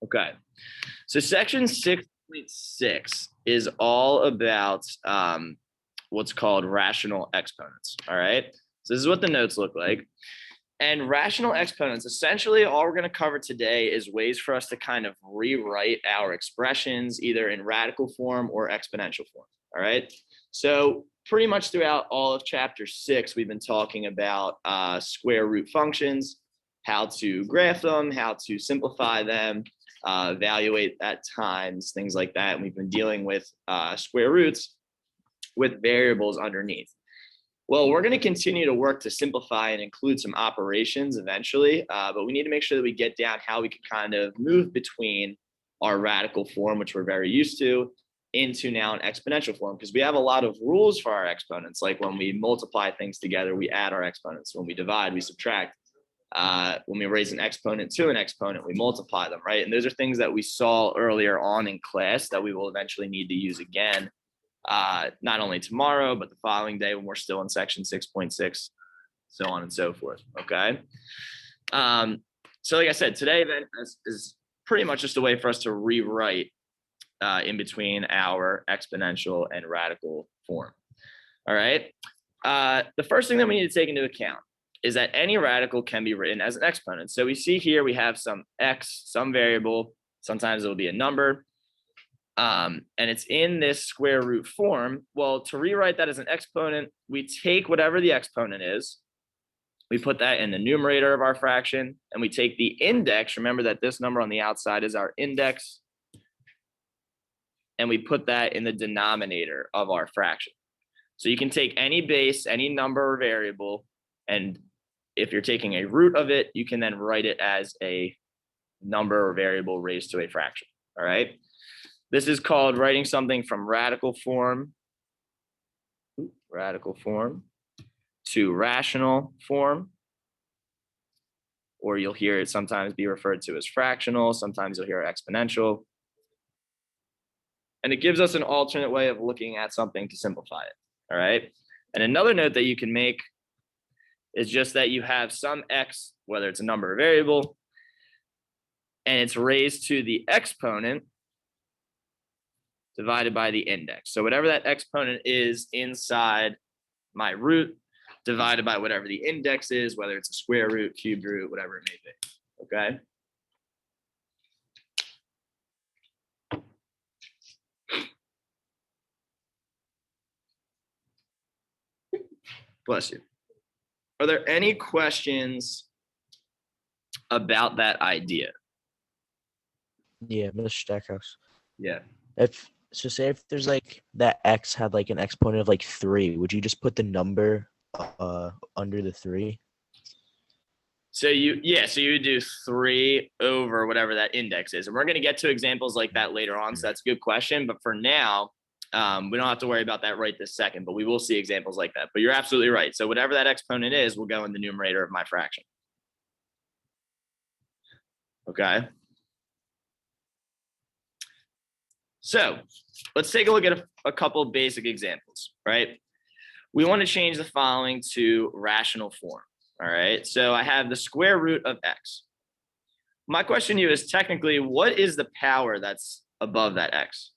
Okay. So section 6.6 is all about what's called rational exponents. All right. So this is what the notes look like. And rational exponents, essentially all we're going to cover today is ways for us to kind of rewrite our expressions either in radical form or exponential form. All right. So pretty much throughout all of chapter 6, we've been talking about square root functions, how to graph them, how to simplify them, evaluate at times, things like that. And we've been dealing with square roots with variables underneath. Well, we're going to continue to work to simplify and include some operations eventually, but we need to make sure that we get down how we can kind of move between our radical form, which we're very used to, into now an exponential form, because we have a lot of rules for our exponents. Like when we multiply things together, we add our exponents. When we divide, we subtract. When we raise an exponent to an exponent, we multiply them, right? And those are things that we saw earlier on in class that we will eventually need to use again. Not only tomorrow, but the following day when we're still in section 6.6, so on and so forth. Okay. So like I said, today then is pretty much just a way for us to rewrite in between our exponential and radical form. All right. The first thing that we need to take into account is that any radical can be written as an exponent. So we see here we have some x, some variable. Sometimes it'll be a number. And it's in this square root form. Well, to rewrite that as an exponent, we take whatever the exponent is, we put that in the numerator of our fraction, and we take the index. Remember that this number on the outside is our index, and we put that in the denominator of our fraction. So you can take any base, any number or variable, and if you're taking a root of it, you can then write it as a number or variable raised to a fraction. All right. This is called writing something from radical form to rational form, or you'll hear it sometimes be referred to as fractional. Sometimes you'll hear exponential. And it gives us an alternate way of looking at something to simplify it. All right. And another note that you can make is just that you have some x, whether it's a number or variable, and it's raised to the exponent divided by the index. So whatever that exponent is inside my root, divided by whatever the index is, whether it's a square root, cubed root, whatever it may be. Okay. Bless you. Are there any questions about that idea? Yeah, Mr. Stackhouse. Yeah. Say if there's like that x had like an exponent of like 3, would you just put the number under the 3? So you would do 3 over whatever that index is. And we're going to get to examples like that later on. So that's a good question. But for now, we don't have to worry about that right this second, but we will see examples like that. But you're absolutely right. So whatever that exponent is will go in the numerator of my fraction. Okay. So let's take a look at a couple of basic examples, right? We want to change the following to rational form. All right. So I have the square root of x. My question to you is technically, what is the power that's above that x?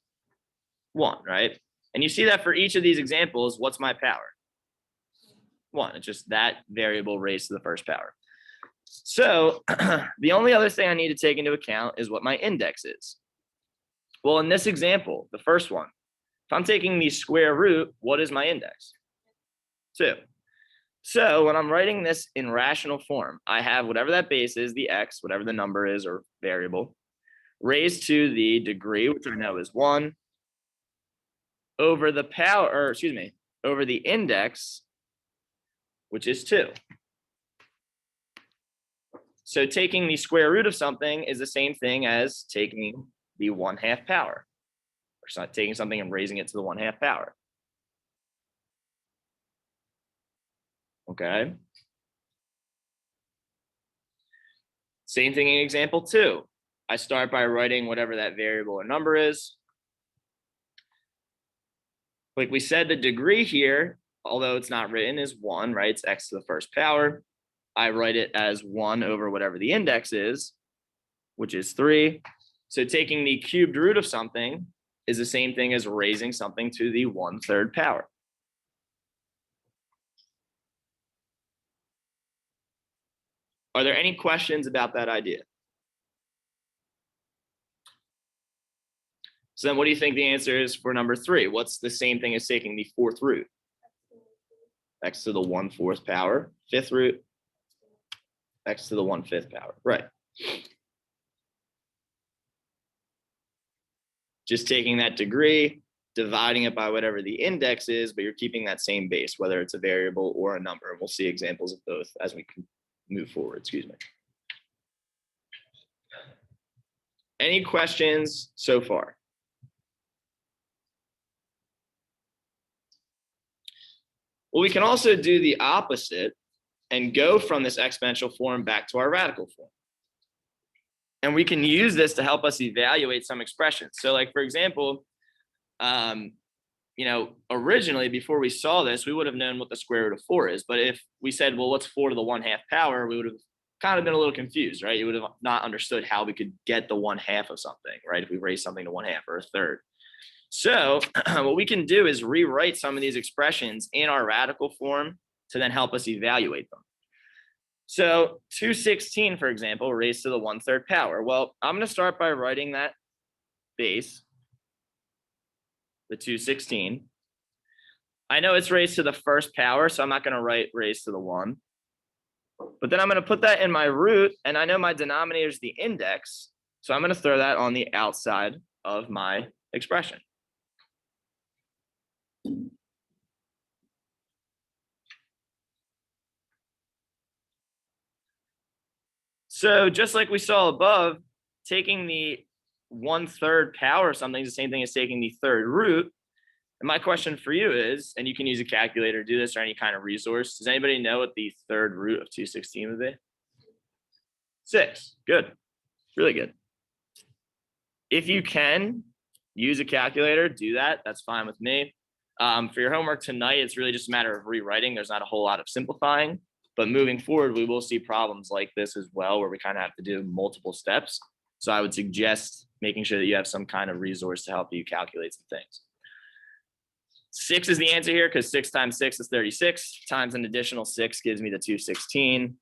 1, right? And you see that for each of these examples, what's my power? 1. It's just that variable raised to the first power. So the only other thing I need to take into account is what my index is. Well, in this example, the first one, if I'm taking the square root, what is my index? 2. So when I'm writing this in rational form, I have whatever that base is, the x, whatever the number is or variable, raised to the degree, which I know is 1, over the power, or excuse me, over the index, which is 2. So taking the square root of something is the same thing as taking the 1/2 power, or taking something and raising it to the 1/2 power. Okay. Same thing in example 2. I start by writing whatever that variable or number is. Like we said, the degree here, although it's not written, is 1, right? It's x to the first power. I write it as 1 over whatever the index is, which is 3. So taking the cubed root of something is the same thing as raising something to the 1/3 power. Are there any questions about that idea? So then what do you think the answer is for number 3? What's the same thing as taking the 4th root? X to the 1/4 power. 5th root, x to the 1/5 power. Right. Just taking that degree, dividing it by whatever the index is, but you're keeping that same base, whether it's a variable or a number. And we'll see examples of both as we move forward. Excuse me. Any questions so far? Well, we can also do the opposite and go from this exponential form back to our radical form. And we can use this to help us evaluate some expressions. So like, for example, originally before we saw this, we would have known what the square root of 4 is. But if we said, well, what's 4 to the 1/2 power, we would have kind of been a little confused, right? You would have not understood how we could get the 1/2 of something, right? If we raise something to 1/2 or a third. So what we can do is rewrite some of these expressions in our radical form to then help us evaluate them. So 216, for example, raised to the 1/3 power. Well, I'm going to start by writing that base, the 216. I know it's raised to the 1st power, so I'm not going to write raised to the 1. But then I'm going to put that in my root, and I know my denominator is the index, so I'm going to throw that on the outside of my expression. So just like we saw above, taking the 1/3 power of something is the same thing as taking the 3rd root. And my question for you is, and you can use a calculator to do this or any kind of resource. Does anybody know what the 3rd root of 216 would be? 6. Good. Really good. If you can use a calculator, do that. That's fine with me. For your homework tonight, it's really just a matter of rewriting. There's not a whole lot of simplifying. But moving forward, we will see problems like this as well, where we kind of have to do multiple steps. So I would suggest making sure that you have some kind of resource to help you calculate some things. 6 is the answer here because 6 times 6 is 36 times an additional 6 gives me the 216.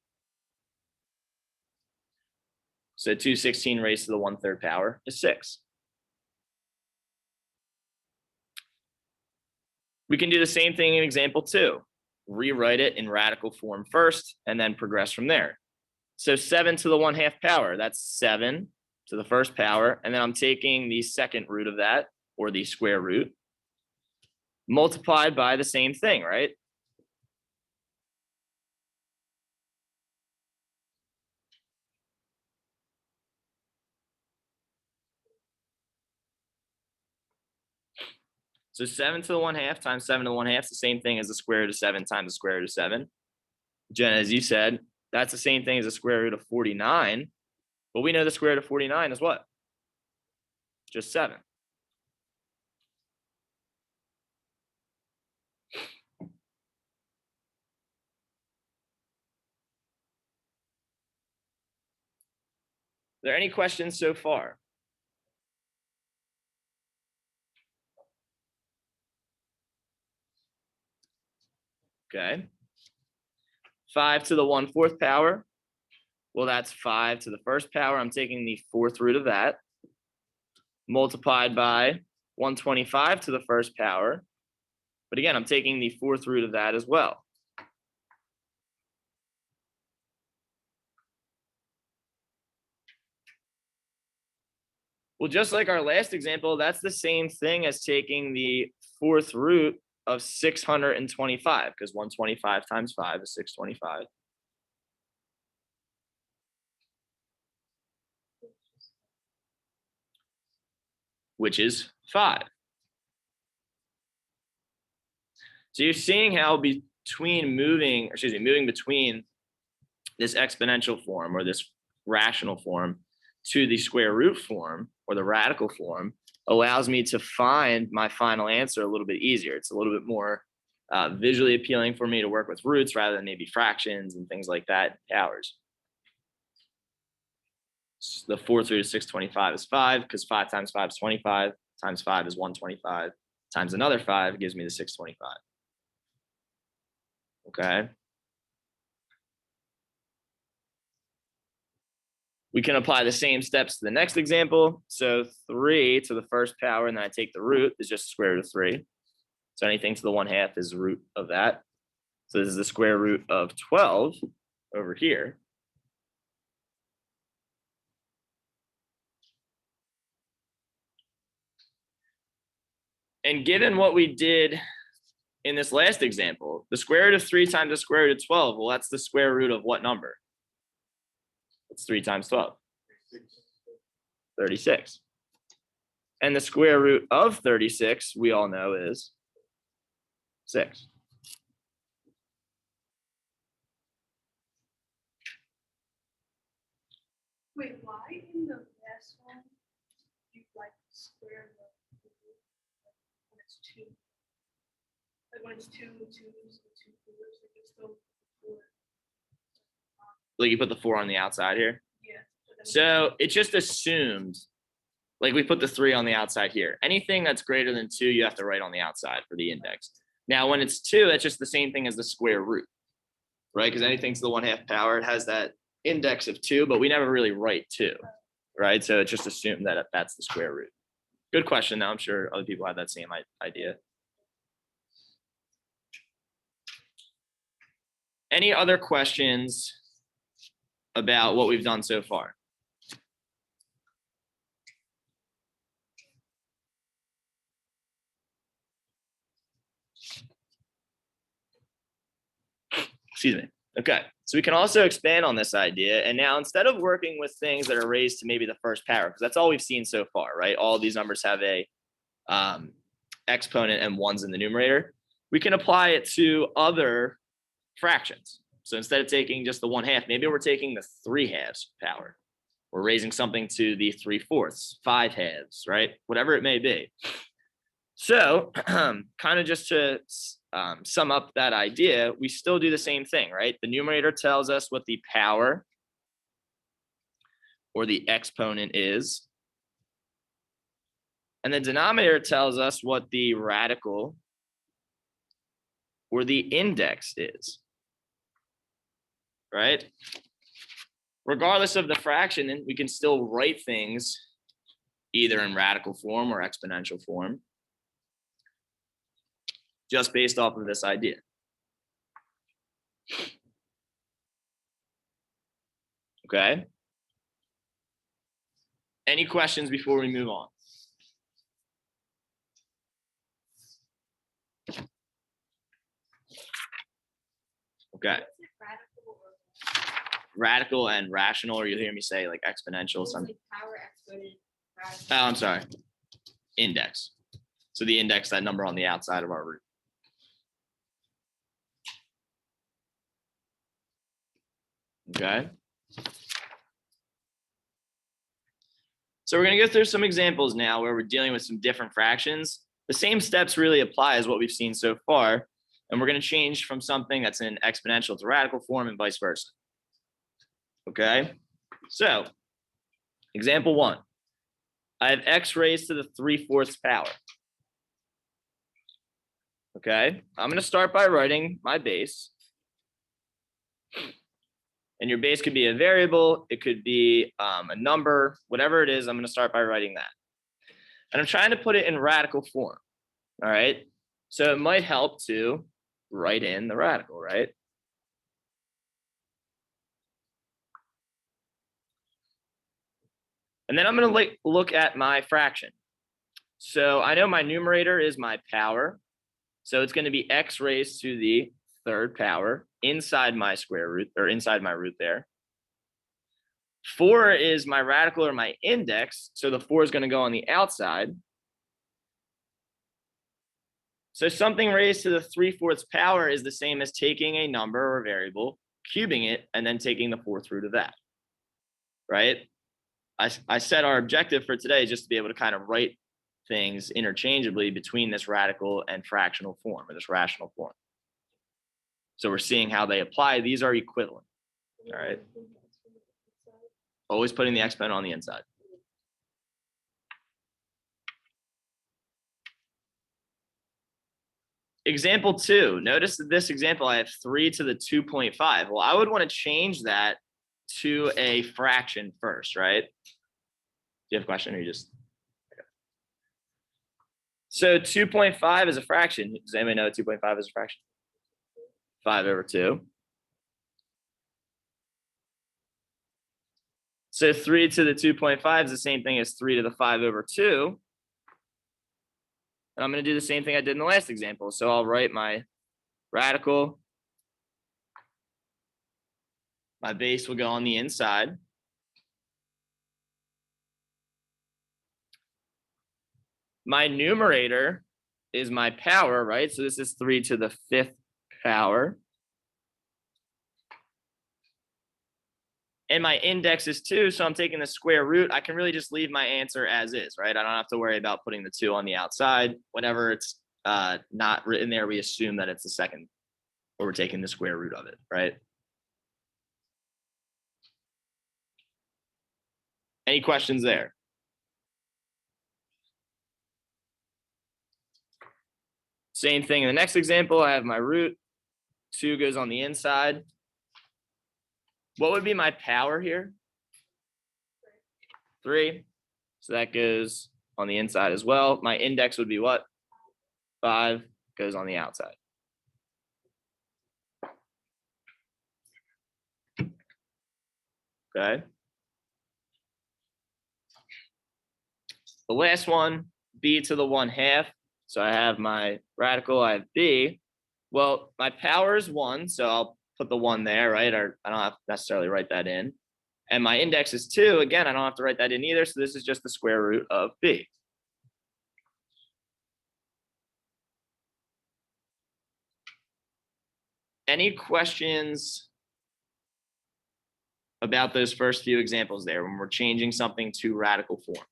So 216 raised to the 1/3 power is 6. We can do the same thing in example 2. Rewrite it in radical form first and then progress from there. So 7 to the 1/2 power, that's 7 to the 1st power. And then I'm taking the 2nd root of that, or the square root, multiplied by the same thing, right? So 7 to the 1/2 times 7 to the 1/2 is the same thing as the square root of 7 times the square root of 7. Jenna, as you said, that's the same thing as the square root of 49. But we know the square root of 49 is what? Just 7. Are there any questions so far? Okay. 5 to the 1/4 power. Well, that's 5 to the 1st power. I'm taking the 4th root of that, multiplied by 125 to the 1st power. But again, I'm taking the 4th root of that as well. Well, just like our last example, that's the same thing as taking the 4th root of 625, because 125 times 5 is 625. Which is 5. So you're seeing how moving between this exponential form or this rational form to the square root form or the radical form allows me to find my final answer a little bit easier. It's a little bit more visually appealing for me to work with roots rather than maybe fractions and things like that, powers. the fourth root of 625 is 5, because 5 times 5 is 25, times 5 is 125, times another 5 gives me the 625. Okay. We can apply the same steps to the next example. So 3 to the first power, and then I take the root, is just square root of 3. So anything to the 1/2 is the root of that. So this is the square root of 12 over here. And given what we did in this last example, the square root of 3 times the square root of 12, well, that's the square root of what number? It's 3 times 12. 36. And the square root of 36, we all know, is 6. Wait, why in the last one you like square the root when it's 2? Like when it's 2 twos and 2 fours, like it's still 4. Like you put the 4 on the outside here. Yeah. So it just assumed, like we put the 3 on the outside here. Anything that's greater than 2, you have to write on the outside for the index. Now, when it's 2, that's just the same thing as the square root, right? Because anything to the 1/2 power, it has that index of 2, but we never really write 2, right? So it just assumed that that's the square root. Good question. Now I'm sure other people have that same idea. Any other questions about what we've done so far? Excuse me. Okay, so we can also expand on this idea. And now instead of working with things that are raised to maybe the first power, because that's all we've seen so far, right? All of these numbers have a exponent and 1's in the numerator. We can apply it to other fractions. So instead of taking just the 1/2, maybe we're taking the 3/2 power. We're raising something to the 3/4, 5/2, right? Whatever it may be. So kind of just to sum up that idea, we still do the same thing, right? The numerator tells us what the power or the exponent is. And the denominator tells us what the radical or the index is, right? Regardless of the fraction, we can still write things either in radical form or exponential form, just based off of this idea. Okay. Any questions before we move on? Okay. Radical and rational, or you'll hear me say like exponential. Some. Power, exponent, radical. Oh, I'm sorry. Index. So the index, that number on the outside of our root. Okay. So we're going to go through some examples now where we're dealing with some different fractions. The same steps really apply as what we've seen so far. And we're going to change from something that's in exponential to radical form and vice versa. Okay. So example 1. I have x raised to the 3/4 power. Okay. I'm going to start by writing my base. And your base could be a variable. It could be a number, whatever it is. I'm going to start by writing that. And I'm trying to put it in radical form. All right. So it might help to write in the radical, right? And then I'm going to look at my fraction. So I know my numerator is my power. So it's going to be x raised to the 3rd power inside my square root, or inside my root there. 4 is my radical or my index. So the 4 is going to go on the outside. So something raised to the 3/4 power is the same as taking a number or variable, cubing it, and then taking the 4th root of that, right? I said our objective for today is just to be able to kind of write things interchangeably between this radical and fractional form, or this rational form. So we're seeing how they apply. These are equivalent, all right? Always putting the exponent on the inside. Example 2, notice that this example, I have 3 to the 2.5. Well, I would want to change that to a fraction first, right? Do you have a question or you just? Okay. So 2.5 is a fraction. Does anybody know 2.5 is a fraction? 5/2. So 3 to the 2.5 is the same thing as 3 to the 5/2. And I'm going to do the same thing I did in the last example. So I'll write my radical. My base will go on the inside. My numerator is my power, right? So this is 3 to the 5th power. And my index is 2, so I'm taking the square root. I can really just leave my answer as is, right? I don't have to worry about putting the 2 on the outside. Whenever it's not written there, we assume that it's the second, or we're taking the square root of it, right? Any questions there? Same thing in the next example. I have my root. 2 goes on the inside. What would be my power here? 3. So that goes on the inside as well. My index would be what? 5 goes on the outside. Okay. The last one, b to the 1/2. So I have my radical, I have b. Well, my power is 1, so I'll put the 1 there, right? Or I don't have to necessarily write that in. And my index is 2. Again, I don't have to write that in either. So this is just the square root of b. Any questions about those first few examples there when we're changing something to radical form?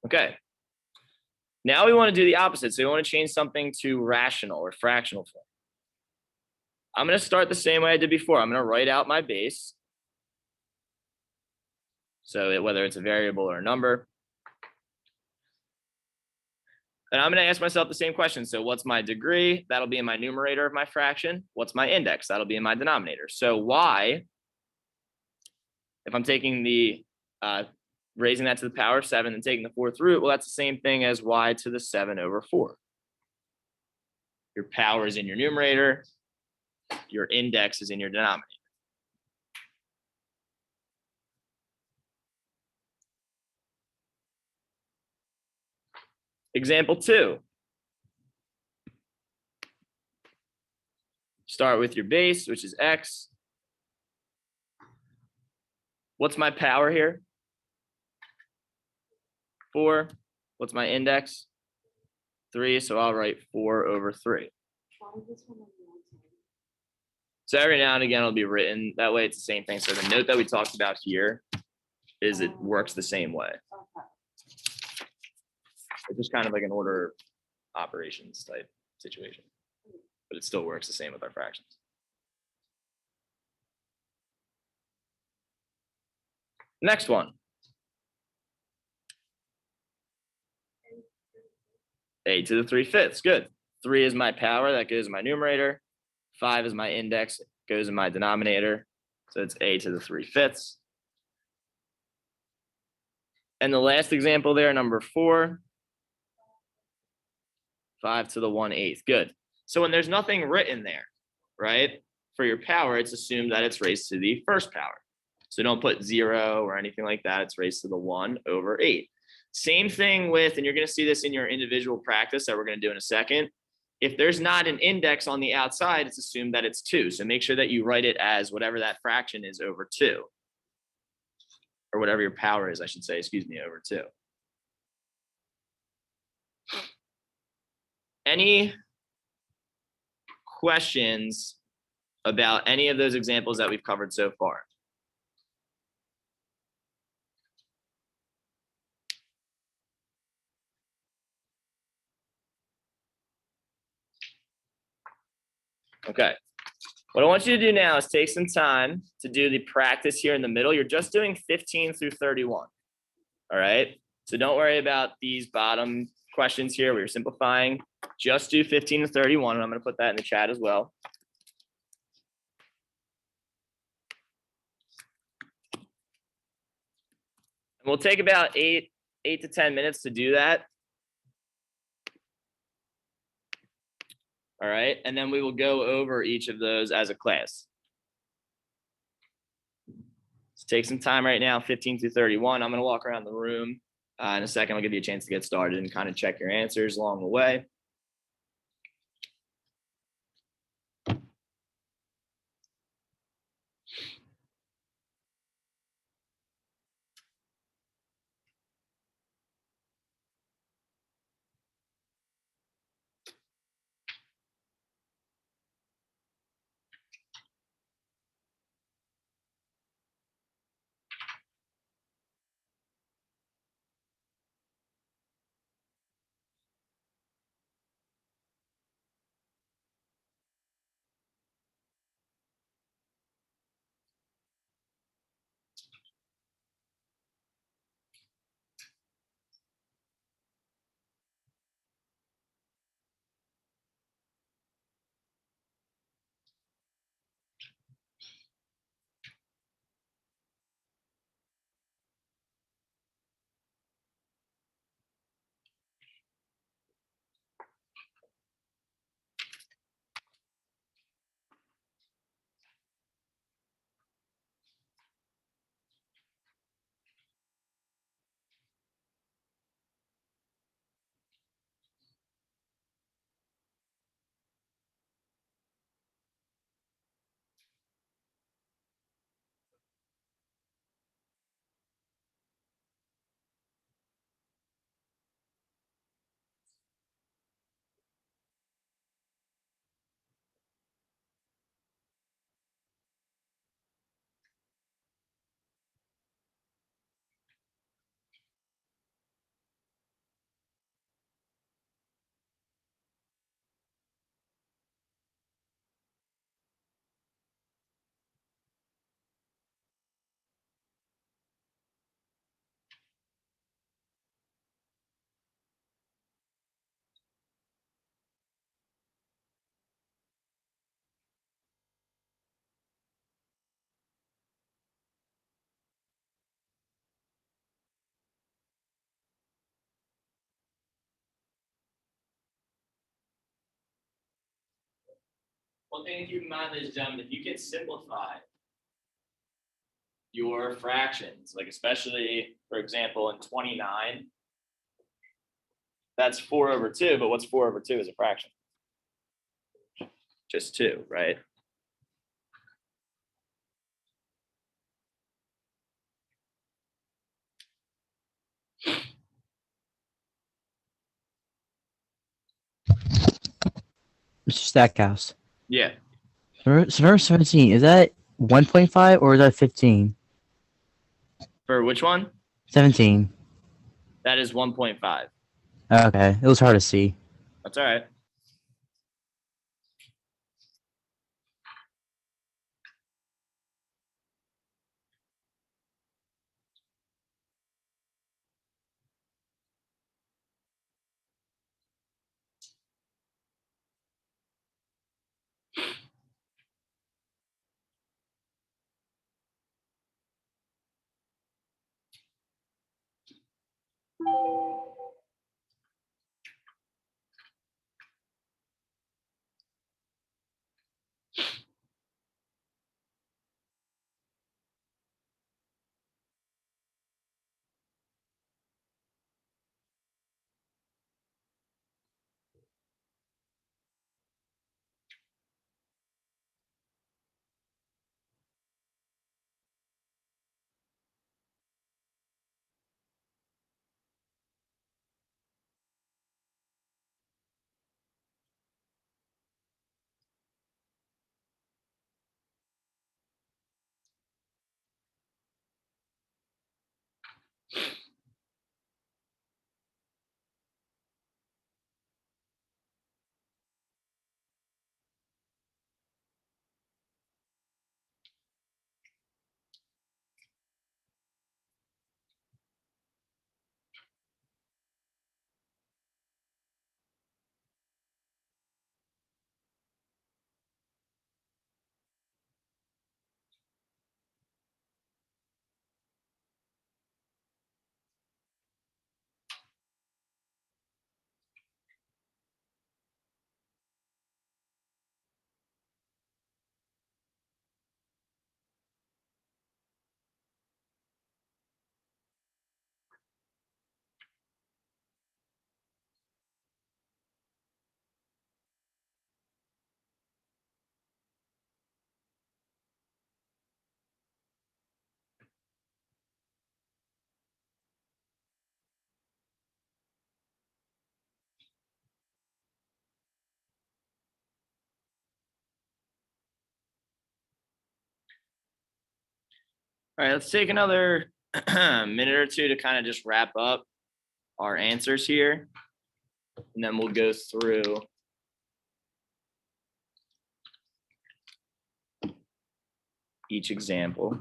Okay. Now we want to do the opposite. So we want to change something to rational or fractional form. I'm going to start the same way I did before. I'm going to write out my base. So whether it's a variable or a number. And I'm going to ask myself the same question. So what's my degree? That'll be in my numerator of my fraction. What's my index? That'll be in my denominator. So y, if I'm taking the, raising that to the power of 7 and taking the 4th root, well, that's the same thing as y to the 7/4. Your power is in your numerator. Your index is in your denominator. Example 2. Start with your base, which is x. What's my power here? 4. What's my index? 3. So I'll write 4/3. So every now and again, it'll be written that way. It's the same thing. So the note that we talked about here is it works the same way. It's just kind of like an order operations type situation, but it still works the same with our fractions. Next one. A to the 3/5. Good. 3 is my power. That goes in my numerator. 5 is my index. It goes in my denominator. So it's a to the 3/5. And the last example there, number 4. 5 to the 1/8. Good. So when there's nothing written there, right, for your power, it's assumed that it's raised to the first power. So don't put 0 or anything like that. It's raised to the 1/8. Same thing with, and you're going to see this in your individual practice that we're going to do in a second. If there's not an index on the outside, it's assumed that it's 2. So make sure that you write it as whatever that fraction is over 2. Or whatever your power is, I should say, excuse me, over 2. Any questions about any of those examples that we've covered so far? Okay. What I want you to do now is take some time to do the practice here in the middle. You're just doing 15 through 31. All right. So don't worry about these bottom questions here. We're simplifying. Just do 15 to 31. And I'm going to put that in the chat as well. And we'll take about 8 to 10 minutes to do that. All right. And then we will go over each of those as a class. Let's take some time right now, 15 through 31. I'm going to walk around the room. In a second, I'll give you a chance to get started and kind of check your answers along the way. One thing to keep in mind, ladies and gentlemen, if you can simplify your fractions, like especially, for example, in 29, that's 4 over 2, but what's 4 over 2 as a fraction? Just 2, right? Mr. Stackhouse. Yeah. So number 17, is that 1.5 or is that 15? For which one? 17. That is 1.5. Okay, it was hard to see. That's all right. All right, let's take another minute or two to kind of just wrap up our answers here. And then we'll go through each example.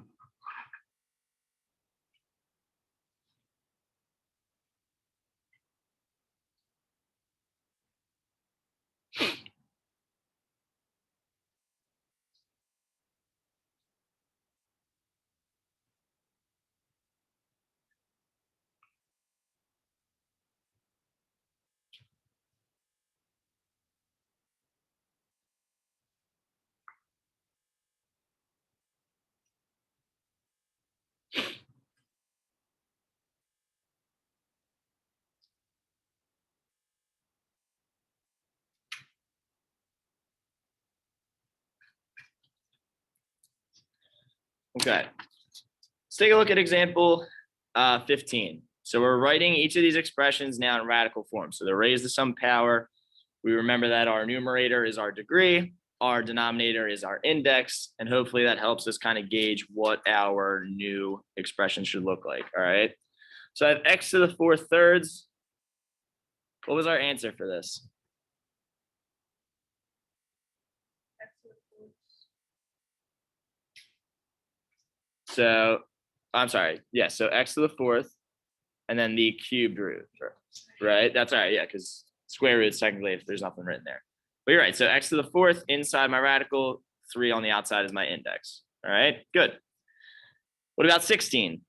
Okay, let's take a look at example 15. So we're writing each of these expressions now in radical form. So they're raised to some power. We remember that our numerator is our degree, our denominator is our index, and hopefully that helps us kind of gauge what our new expression should look like. All right. So I have x to the 4/3. What was our answer for this? So I'm sorry. Yeah. So x to the 4th and then the cubed root, right? That's all right. Yeah. Because square roots technically if there's nothing written there. But you're right. So x to the 4th inside my radical, 3 on the outside is my index. All right. Good. What about 16?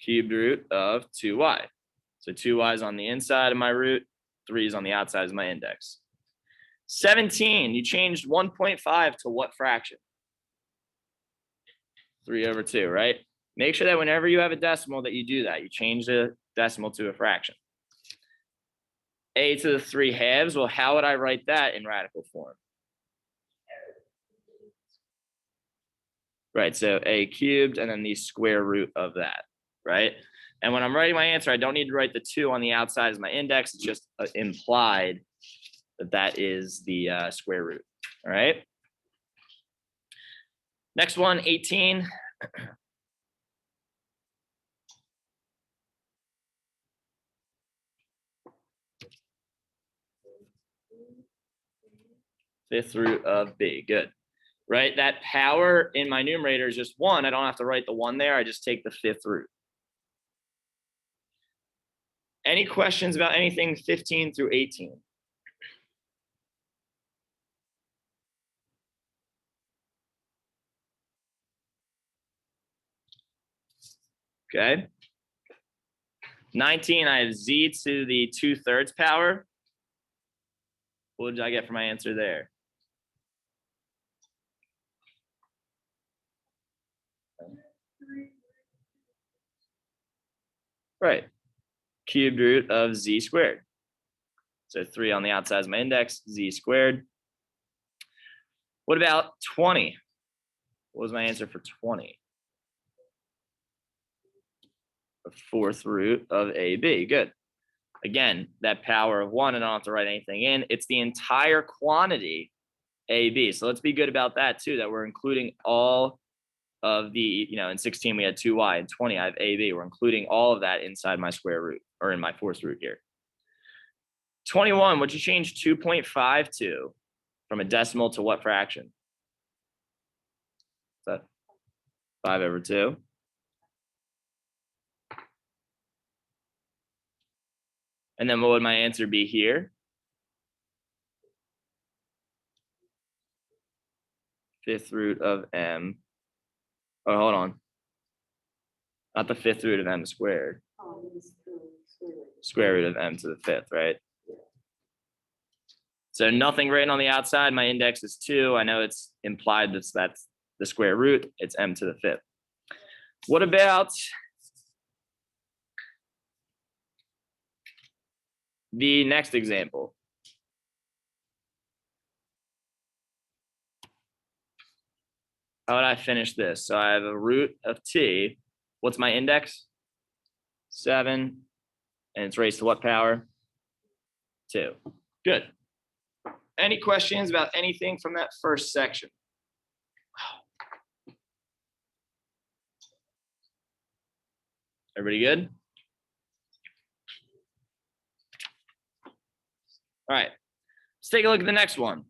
Cubed root of 2y. So 2y is on the inside of my root, 3 is on the outside of my index. 17, you changed 1.5 to what fraction? 3/2, right? Make sure that whenever you have a decimal that you do that. You change the decimal to a fraction. A to the 3/2. Well, how would I write that in radical form? Right, so a cubed and then the square root of that, right? And when I'm writing my answer, I don't need to write the 2 on the outside as my index. It's just implied that that is the square root, all right? Next one, 18. Fifth root of b, good. Right, that power in my numerator is just 1. I don't have to write the 1 there. I just take the 5th root. Any questions about anything 15 through 18? Okay. 19, I have z to the 2/3 power. What did I get for my answer there? Right. Cubed root of z squared. So 3 on the outside is my index, z squared. What about 20? What was my answer for 20? The 4th root of AB. Good. Again, that power of 1, and I don't have to write anything in. It's the entire quantity AB. So let's be good about that too, that we're including all of the, in 16 we had 2y, and 20 I have AB. We're including all of that inside my square root, or in my 4th root here. 21, what'd you change 2.5 to from a decimal to what fraction? Is that 5/2? And then what would my answer be here? 5th root of m. Oh, hold on. Not the 5th root of m squared. Square root of m to the 5th, right? So nothing written on the outside. My index is 2. I know it's implied that's the square root. It's m to the 5th. What about the next example? How would I finish this? So I have a root of t. What's my index? 7. And it's raised to what power? 2. Good. any questions about anything from that first section? Everybody good? All right, let's take a look at the next one.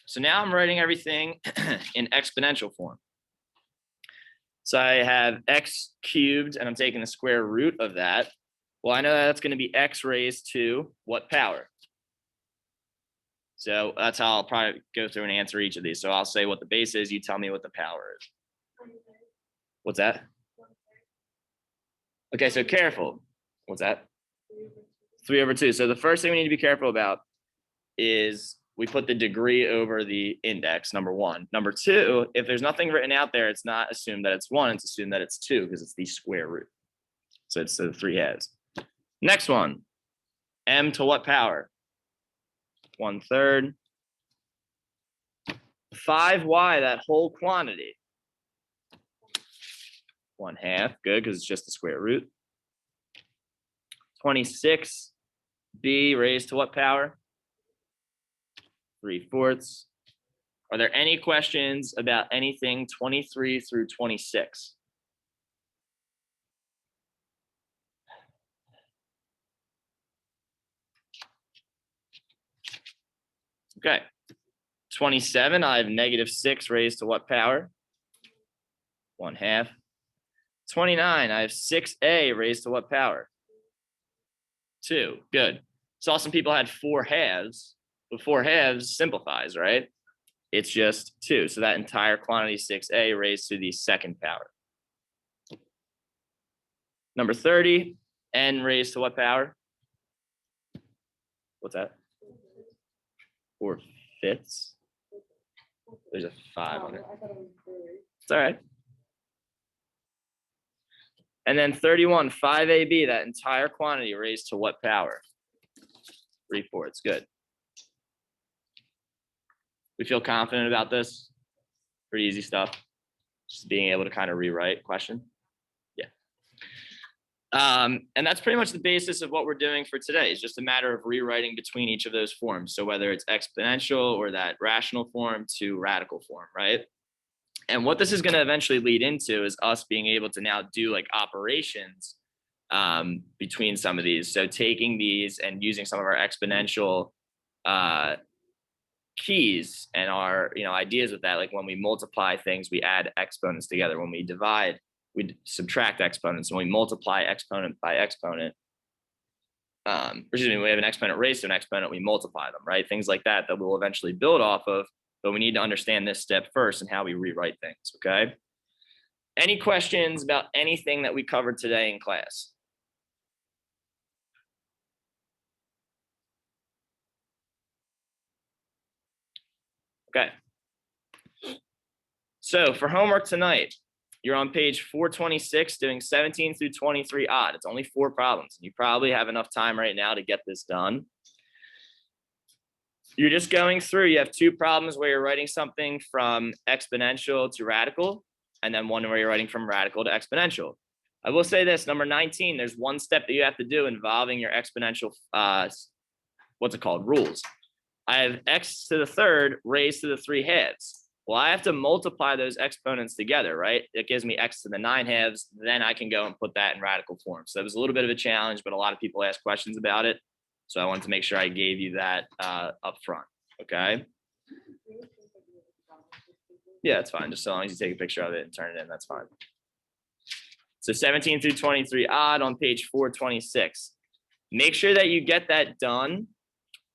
So now I'm writing everything in exponential form. So I have x cubed, and I'm taking the square root of that. Well, I know that's going to be x raised to what power? So that's how I'll probably go through and answer each of these. So I'll say what the base is. You tell me what the power is. What's that? Okay, so careful. What's that? 3/2. So the first thing we need to be careful about is we put the degree over the index, number one. Number two, if there's nothing written out there, it's not assumed that it's 1, it's assumed that it's 2 because it's the square root. So it's the 3/2. Next one, m to what power? 1/3. 5y, that whole quantity. 1/2, good, because it's just the square root. 26b raised to what power? 3/4. Are there any questions about anything 23 through 26? Okay. 27, I have -6 raised to what power? 1/2. 29, I have 6a raised to what power? 2. Good. Saw some people had 4/2, but 4/2 simplifies, right? It's just 2. So that entire quantity, 6a raised to the second power. Number 30, n raised to what power? What's that? 4/5. There's a 5 on it. It's all right. And then 31, 5ab, that entire quantity raised to what power? 3/4. Good. We feel confident about this? Pretty easy stuff. Just being able to kind of rewrite question. Yeah. And that's pretty much the basis of what we're doing for today. It's just a matter of rewriting between each of those forms. So whether it's exponential or that rational form to radical form, right? And what this is going to eventually lead into is us being able to now do like operations between some of these. So taking these and using some of our exponential keys and our ideas with that, like when we multiply things, we add exponents together. When we divide, we subtract exponents. When we multiply exponent by exponent, we have an exponent raised to an exponent, we multiply them, right? Things like that we'll eventually build off of, but we need to understand this step first and how we rewrite things, okay? Any questions about anything that we covered today in class? Okay. So for homework tonight, you're on page 426 doing 17 through 23 odd. It's only 4 problems. You probably have enough time right now to get this done. You're just going through, you have 2 problems where you're writing something from exponential to radical, and then one where you're writing from radical to exponential. I will say this, number 19, there's one step that you have to do involving your exponential, rules. I have x to the third raised to the 3/2. Well, I have to multiply those exponents together, right? It gives me x to the 9/2. Then I can go and put that in radical form. So it was a little bit of a challenge, but a lot of people asked questions about it. So I wanted to make sure I gave you that up front, okay? Yeah, it's fine. Just so long as you take a picture of it and turn it in, that's fine. So 17 through 23 odd on page 426. Make sure that you get that done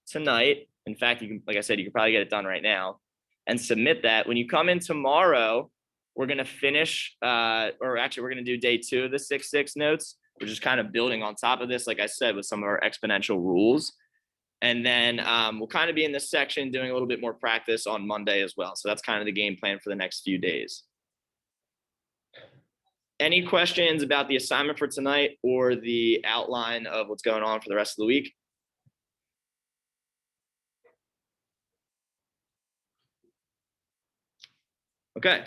tonight. In fact, you can, like I said, you can probably get it done right now and submit that. When you come in tomorrow, we're going to finish, or actually we're going to do day 2 of the 6-6 notes. We're just kind of building on top of this, like I said, with some of our exponential rules. And then we'll kind of be in this section doing a little bit more practice on Monday as well. So that's kind of the game plan for the next few days. Any questions about the assignment for tonight or the outline of what's going on for the rest of the week? Okay.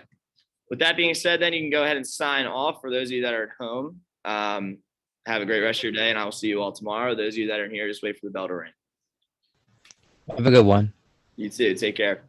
With that being said, then you can go ahead and sign off for those of you that are at home. Have a great rest of your day, and I will see you all tomorrow. Those of you that are here, just wait for the bell to ring. Have a good one. You too. Take care.